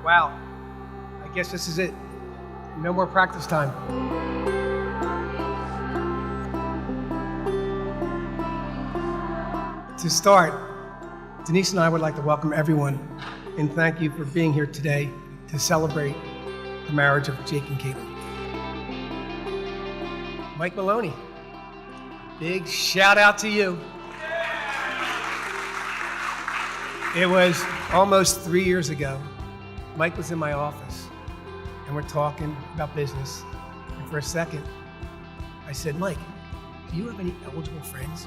Wow, I guess this is it. No more practice time. To start, Denise and I would like to welcome everyone and thank you for being here today to celebrate the marriage of Jake and Caitlin. Mike Maloney, big shout out to you. It was almost 3 years ago. Mike was in my office and we're talking about business. And for a second, I said, Mike, do you have any eligible friends?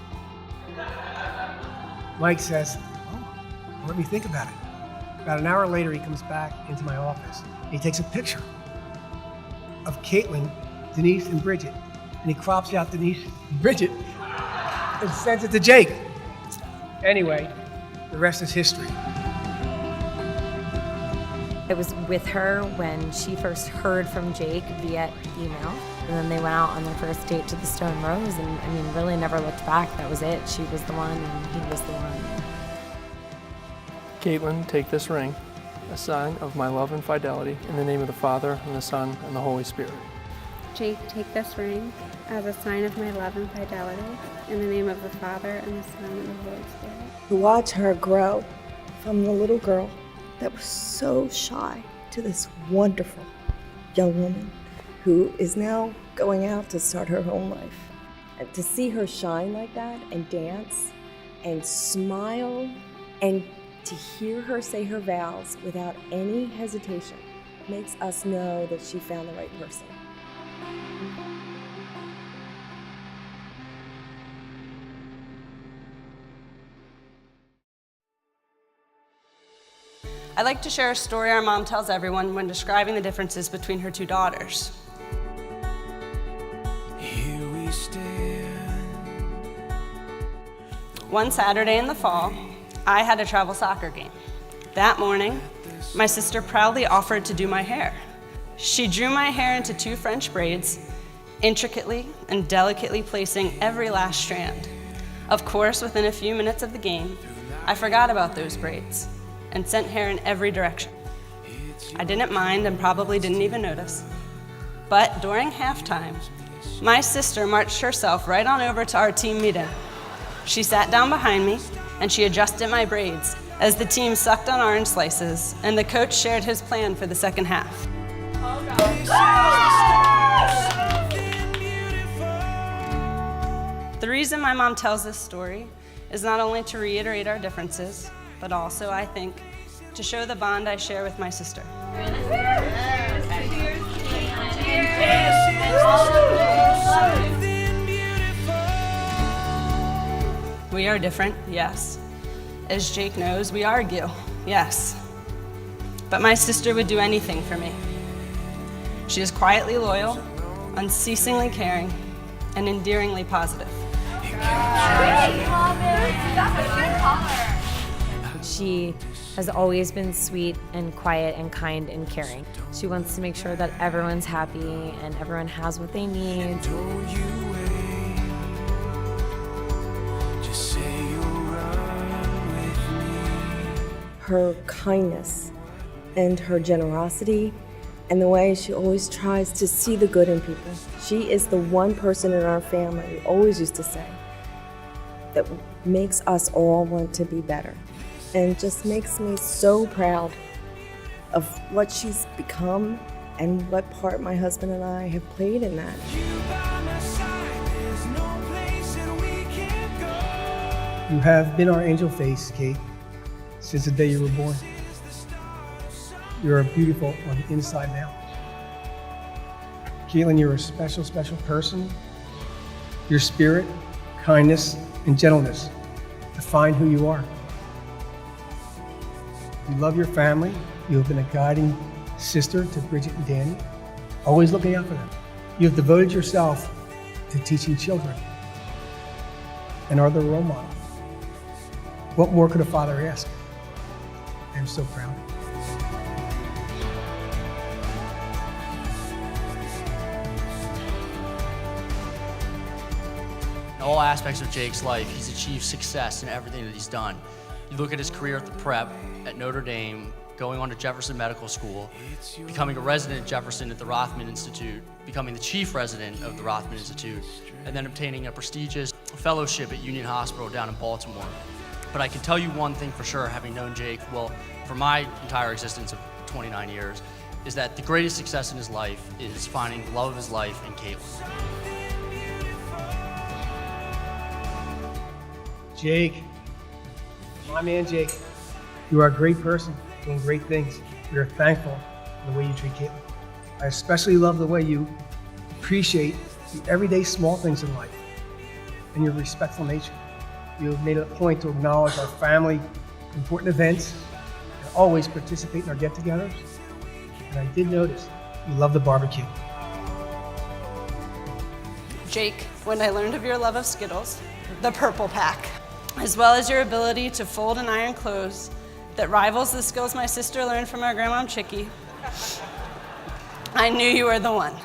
Mike says, oh, let me think about it. About an hour later, he comes back into my office. He takes a picture of Caitlin, Denise, and Bridget. And he crops out Denise and Bridget and sends it to Jake. Anyway, the rest is history. I was with her when she first heard from Jake via email. And then they went out on their first date to the Stone Rose, and I mean, really never looked back. That was it. She was the one, and he was the one. Caitlin, take this ring, a sign of my love and fidelity, in the name of the Father, and the Son, and the Holy Spirit. Jake, take this ring as a sign of my love and fidelity, in the name of the Father, and the Son, and the Holy Spirit. To watch her grow from the little girl that was so shy to this wonderful young woman who is now going out to start her own life. And to see her shine like that and dance and smile and to hear her say her vows without any hesitation makes us know that she found the right person. I'd like to share a story our mom tells everyone when describing the differences between her two daughters. Here we stand. One Saturday in the fall, I had a travel soccer game. That morning, my sister proudly offered to do my hair. She drew my hair into 2 French braids, intricately and delicately placing every last strand. Of course, within a few minutes of the game, I forgot about those braids and sent hair in every direction. I didn't mind and probably didn't even notice. But during halftime, my sister marched herself right on over to our team meeting. She sat down behind me and she adjusted my braids as the team sucked on orange slices and the coach shared his plan for the second half. The reason my mom tells this story is not only to reiterate our differences, but also, I think, to show the bond I share with my sister. We are different, yes. As Jake knows, we argue, yes. But my sister would do anything for me. She is quietly loyal, unceasingly caring, and endearingly positive. She has always been sweet and quiet and kind and caring. She wants to make sure that everyone's happy and everyone has what they need. Don't you wait. Just say you'll run with me. Her kindness and her generosity and the way she always tries to see the good in people. She is the one person in our family, we always used to say, that makes us all want to be better. And just makes me so proud of what she's become and what part my husband and I have played in that. You by my side, there's no place that we can't go. You have been our angel face, Kate, since the day you were born. You're beautiful on the inside now. Caitlin, you're a special, special person. Your spirit, kindness, and gentleness define who you are. You love your family. You have been a guiding sister to Bridget and Danny, always looking out for them. You have devoted yourself to teaching children and are the role model. What more could a father ask? I am so proud. In all aspects of Jake's life, he's achieved success in everything that he's done. You look at his career at the prep, at Notre Dame, going on to Jefferson Medical School, becoming a resident at Jefferson at the Rothman Institute, becoming the chief resident of the Rothman Institute, and then obtaining a prestigious fellowship at Union Hospital down in Baltimore. But I can tell you one thing for sure, having known Jake, well, for my entire existence of 29 years, is that the greatest success in his life is finding the love of his life in Caitlin. Jake, my man Jake, you are a great person doing great things. We are thankful for the way you treat Caitlin. I especially love the way you appreciate the everyday small things in life and your respectful nature. You have made it a point to acknowledge our family important events and always participate in our get-togethers. And I did notice you love the barbecue. Jake, when I learned of your love of Skittles, the purple pack, as well as your ability to fold and iron clothes that rivals the skills my sister learned from our grandma Chicky, I knew you were the one.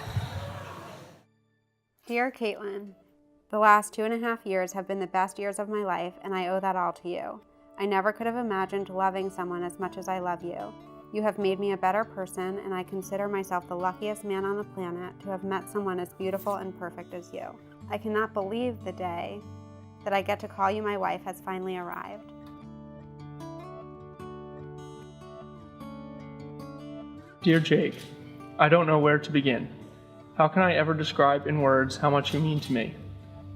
Dear Caitlin, the last 2.5 years have been the best years of my life, and I owe that all to you. I never could have imagined loving someone as much as I love you. You have made me a better person, and I consider myself the luckiest man on the planet to have met someone as beautiful and perfect as you. I cannot believe the day that I get to call you my wife has finally arrived. Dear Jake, I don't know where to begin. How can I ever describe in words how much you mean to me?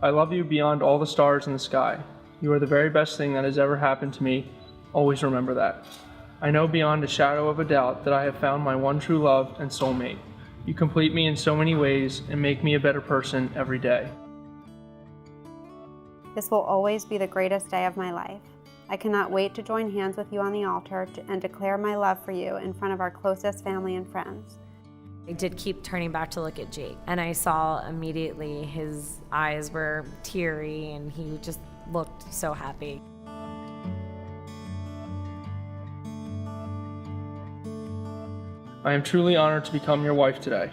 I love you beyond all the stars in the sky. You are the very best thing that has ever happened to me. Always remember that. I know beyond a shadow of a doubt that I have found my one true love and soulmate. You complete me in so many ways and make me a better person every day. This will always be the greatest day of my life. I cannot wait to join hands with you on the altar and declare my love for you in front of our closest family and friends. I did keep turning back to look at Jake, and I saw immediately his eyes were teary and he just looked so happy. I am truly honored to become your wife today.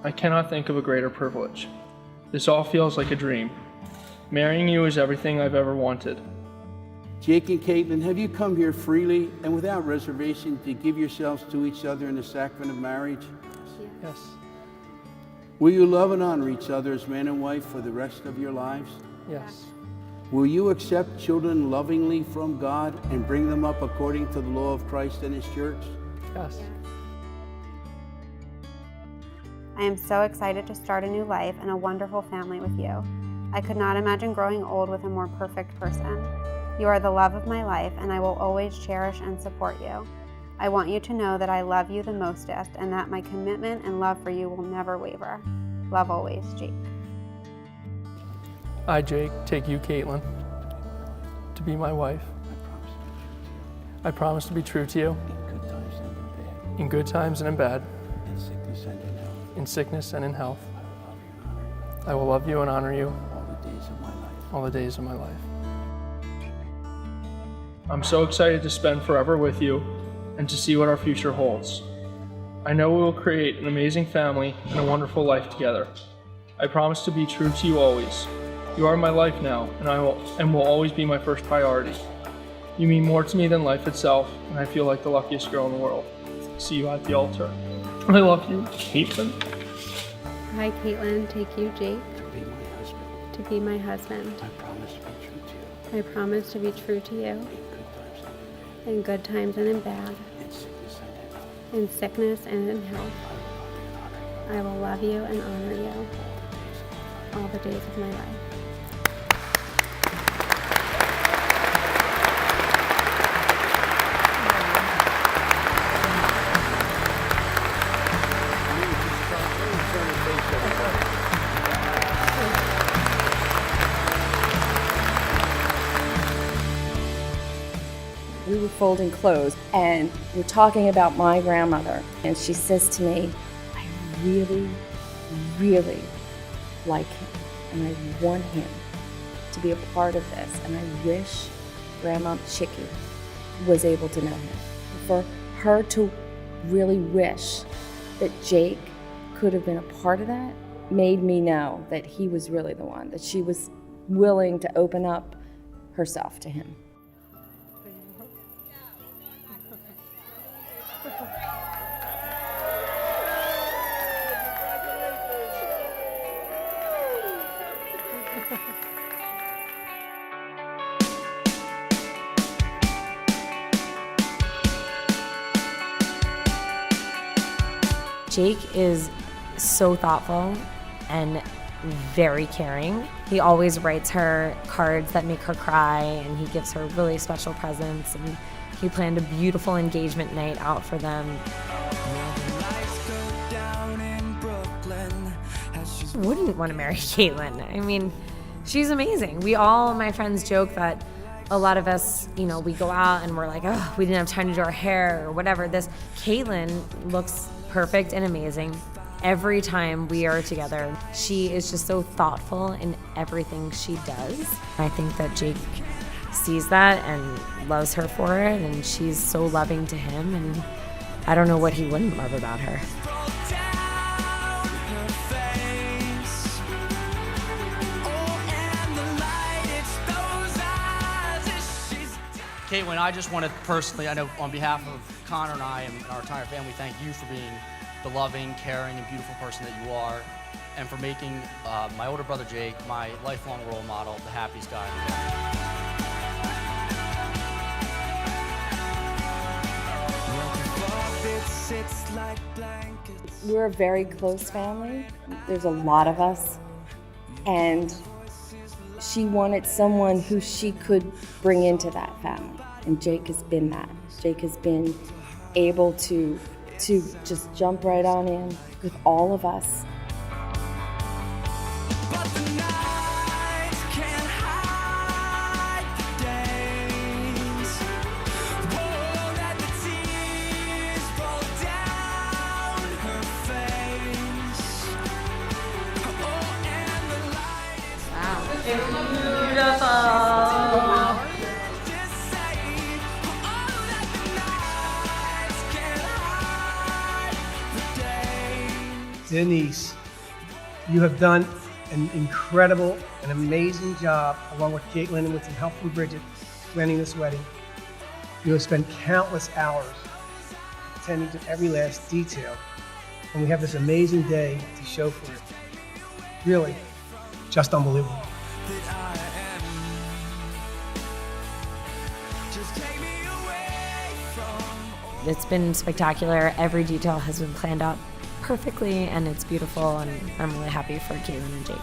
I cannot think of a greater privilege. This all feels like a dream. Marrying you is everything I've ever wanted. Jake and Caitlin, have you come here freely and without reservation to give yourselves to each other in the sacrament of marriage? Yes. Will you love and honor each other as man and wife for the rest of your lives? Yes. Will you accept children lovingly from God and bring them up according to the law of Christ and His church? Yes. I am so excited to start a new life and a wonderful family with you. I could not imagine growing old with a more perfect person. You are the love of my life, and I will always cherish and support you. I want you to know that I love you the mostest and that my commitment and love for you will never waver. Love always, Jake. I, Jake, take you, Caitlin, to be my wife. I promise to be true to you in good times and in bad, in sickness and in health. I will love you and honor you all the days of my life. I'm so excited to spend forever with you and to see what our future holds. I know we will create an amazing family and a wonderful life together. I promise to be true to you always. You are my life now, and will always be my first priority. You mean more to me than life itself, and I feel like the luckiest girl in the world. See you at the altar. I love you, Caitlin. I, Caitlin, take you, Jake, to be my husband. I promise to be true to you. I promise to be true to you in good times and in bad, in sickness and in health. I will love you and honor you all the days of my life. We were folding clothes and we're talking about my grandmother. And she says to me, I really, really like him. And I want him to be a part of this. And I wish Grandma Chicky was able to know him. For her to really wish that Jake could have been a part of that made me know that he was really the one, that she was willing to open up herself to him. Jake is so thoughtful and very caring. He always writes her cards that make her cry, and he gives her really special presents, and he planned a beautiful engagement night out for them. Wouldn't want to marry Caitlin. I mean, she's amazing. My friends joke that a lot of us, we go out and we're like, oh, we didn't have time to do our hair or whatever. Caitlin looks perfect and amazing every time we are together. She is just so thoughtful in everything she does. I think that Jake sees that and loves her for it, and she's so loving to him, and I don't know what he wouldn't love about her. Caitlin, I just want to personally, I know on behalf of Connor and I and our entire family, thank you for being the loving, caring, and beautiful person that you are, and for making my older brother Jake my lifelong role model, the happiest guy in the world. We're a very close family. There's a lot of us, and she wanted someone who she could bring into that family, and Jake has been that. Jake has been able to just jump right on in with all of us. Denise, you have done an incredible and amazing job, along with Caitlin and with some help from Bridget, planning this wedding. You have spent countless hours attending to every last detail, and we have this amazing day to show for it. Really, just unbelievable. It's been spectacular. Every detail has been planned out perfectly, and it's beautiful, and I'm really happy for Caitlin and Jake.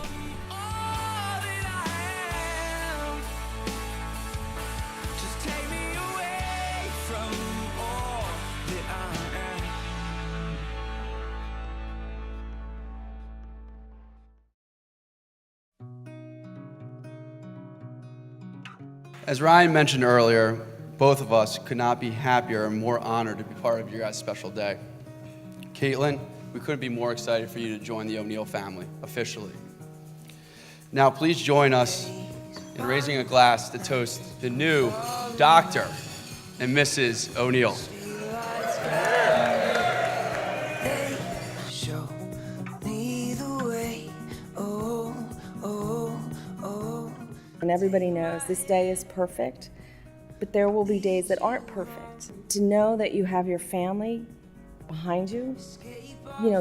As Ryan mentioned earlier, both of us could not be happier and more honored to be part of your guys' special day. Caitlin, we couldn't be more excited for you to join the O'Neill family, officially. Now, please join us in raising a glass to toast the new Dr. and Mrs. O'Neill. And everybody knows this day is perfect, but there will be days that aren't perfect. To know that you have your family behind you,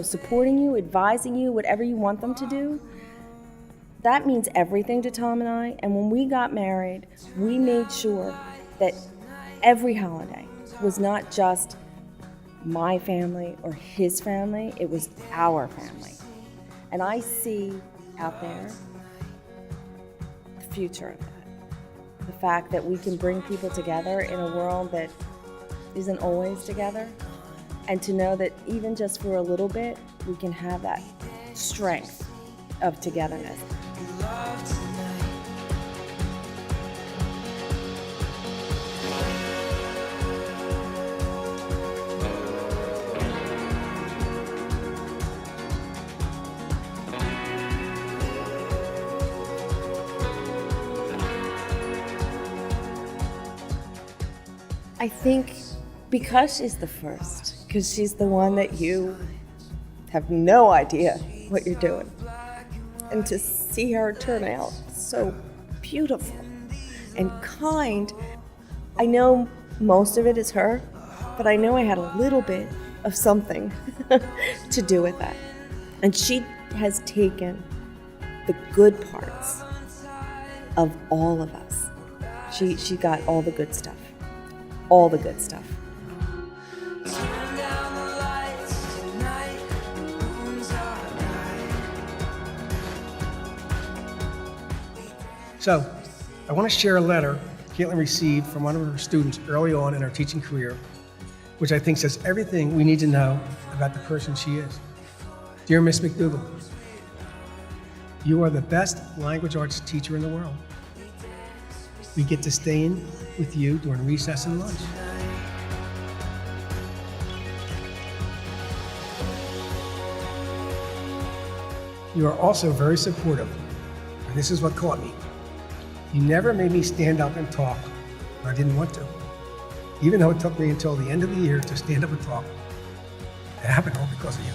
supporting you, advising you, whatever you want them to do, that means everything to Tom and I. And when we got married, we made sure that every holiday was not just my family or his family, it was our family. And I see out there the future of that. The fact that we can bring people together in a world that isn't always together. And to know that even just for a little bit, we can have that strength of togetherness. I think because she's the first, because she's the one that you have no idea what you're doing. And to see her turn out so beautiful and kind. I know most of it is her, but I know I had a little bit of something to do with that. And she has taken the good parts of all of us. She got all the good stuff. All the good stuff. So, I want to share a letter Caitlin received from one of her students early on in her teaching career, which I think says everything we need to know about the person she is. Dear Miss McDougall, you are the best language arts teacher in the world. We get to stay in with you during recess and lunch. You are also very supportive, and this is what caught me. You never made me stand up and talk when I didn't want to, even though it took me until the end of the year to stand up and talk. It happened all because of you.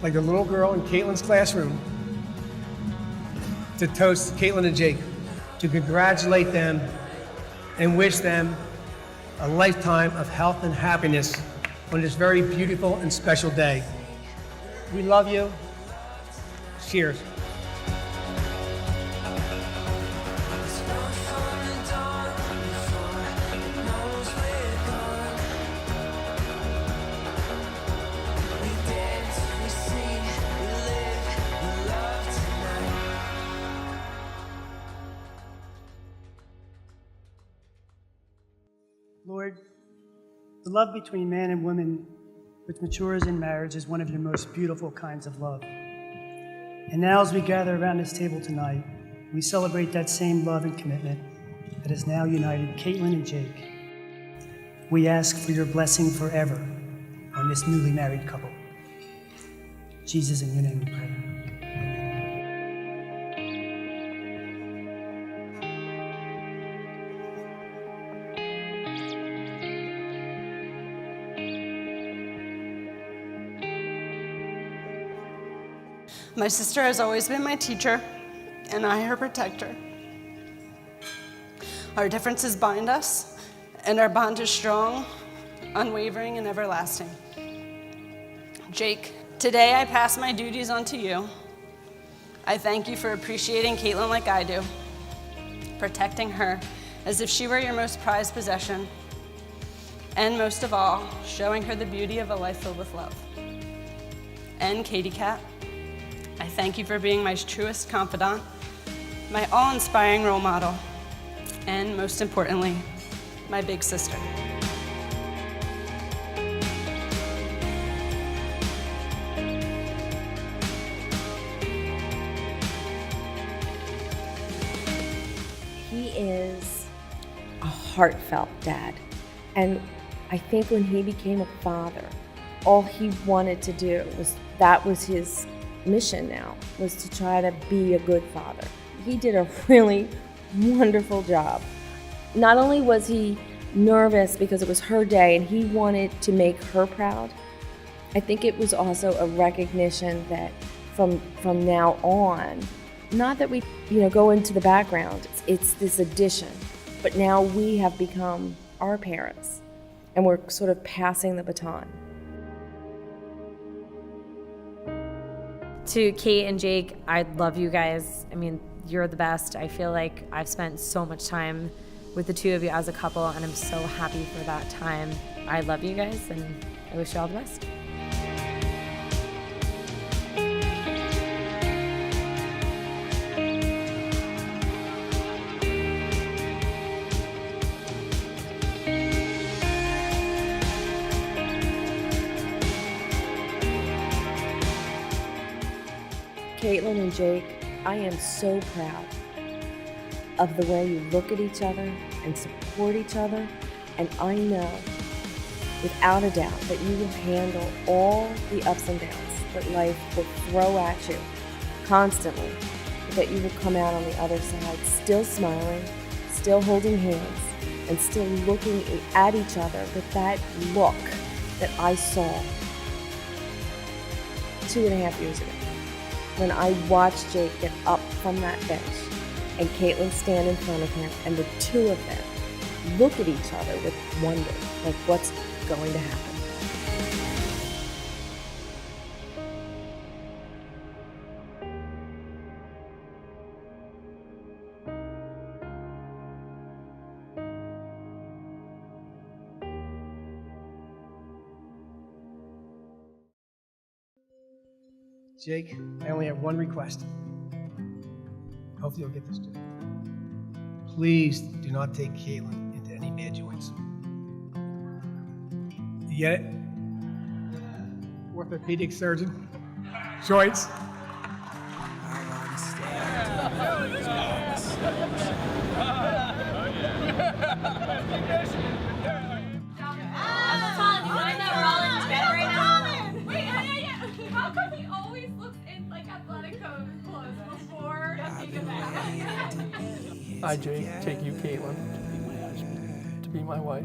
Like the little girl in Caitlin's classroom, to toast Caitlin and Jake, to congratulate them and wish them a lifetime of health and happiness on this very beautiful and special day. We love you. Cheers. Lord, the love between man and woman which matures in marriage is one of your most beautiful kinds of love. And now as we gather around this table tonight, we celebrate that same love and commitment that has now united Caitlin and Jake. We ask for your blessing forever on this newly married couple. Jesus, in your name we pray. My sister has always been my teacher, and I her protector. Our differences bind us, and our bond is strong, unwavering, and everlasting. Jake, today I pass my duties on to you. I thank you for appreciating Caitlin like I do, protecting her as if she were your most prized possession, and most of all, showing her the beauty of a life filled with love. And Katie Cat, I thank you for being my truest confidant, my awe-inspiring role model, and most importantly, my big sister. He is a heartfelt dad. And I think when he became a father, all he wanted to do that was his mission now, was to try to be a good father. He did a really wonderful job. Not only was he nervous because it was her day and he wanted to make her proud, I think it was also a recognition that from now on, not that we go into the background, it's this addition, but now we have become our parents and we're sort of passing the baton. To Kate and Jake, I love you guys. I mean, you're the best. I feel like I've spent so much time with the two of you as a couple, and I'm so happy for that time. I love you guys, and I wish you all the best. Caitlin and Jake, I am so proud of the way you look at each other and support each other, and I know without a doubt that you will handle all the ups and downs that life will throw at you constantly, but that you will come out on the other side still smiling, still holding hands, and still looking at each other with that look that I saw 2.5 years ago. When I watched Jake get up from that bench and Caitlin stand in front of him, and the two of them look at each other with wonder, like what's going to happen. Jake, I only have one request. Hopefully you'll get this too. Please do not take Caitlin into any bad joints. You get it? Orthopedic surgeon. Joints. How come he always looks in like athletic clothes before taking a bath? I, Jake, take you, Caitlin, to be my wife.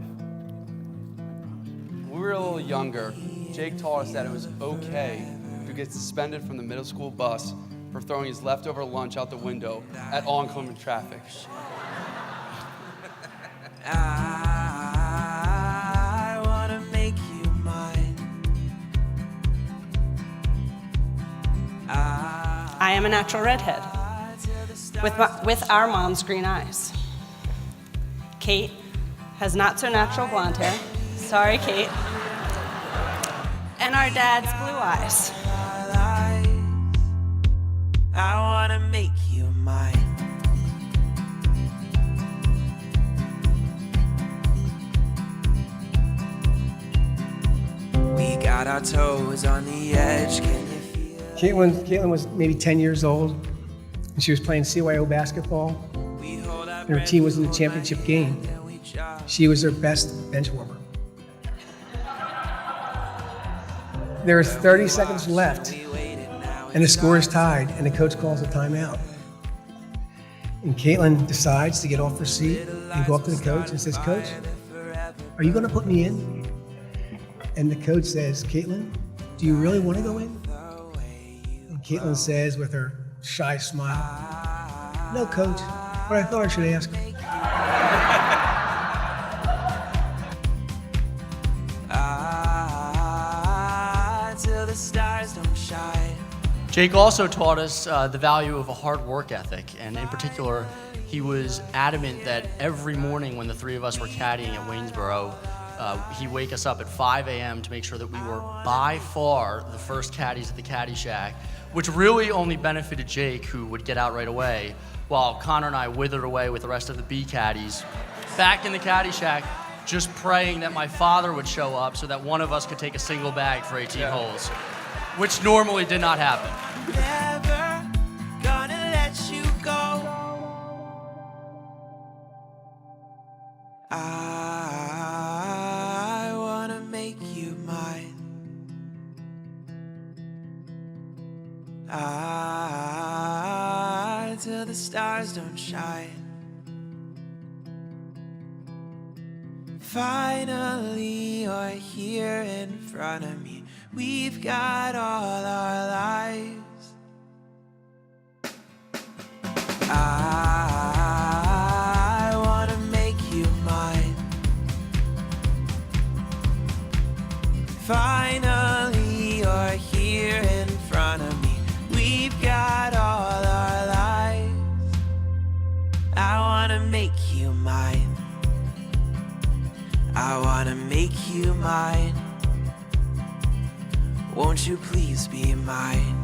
When we were a little younger, Jake taught us that it was okay to get suspended from the middle school bus for throwing his leftover lunch out the window at oncoming traffic. I wanna make you mine. I am a natural redhead with our mom's green eyes. Kate has not so natural blonde hair. Sorry, Kate. And our dad's blue eyes. I wanna make you mine. We got our toes on the edge. Can you feel? Caitlin was maybe 10 years old, and she was playing CYO basketball, and her team was in the championship game. She was their best bench warmer. There are 30 seconds left, and the score is tied, and the coach calls a timeout. And Caitlin decides to get off her seat and go up to the coach and says, "Coach, are you going to put me in?" And the coach says, "Caitlin, do you really want to go in?" And Caitlin says with her shy smile, "No, coach, but I thought I should ask." Till the stars don't shine. Jake also taught us the value of a hard work ethic, and in particular, he was adamant that every morning when the three of us were caddying at Waynesboro, he'd wake us up at 5 a.m. to make sure that we were by far the first caddies at the Caddy Shack, which really only benefited Jake, who would get out right away, while Connor and I withered away with the rest of the B caddies back in the Caddy Shack, just praying that my father would show up so that one of us could take a single bag for 18 holes, which normally did not happen. Never gonna let you go. I wanna make you mine. Till the stars don't shine. Finally, you're here in front of me. We've got all our lives. I wanna make you mine. Finally, you're here in front of me. We've got all our lives. I wanna make you mine. I wanna make you mine. Won't you please be mine?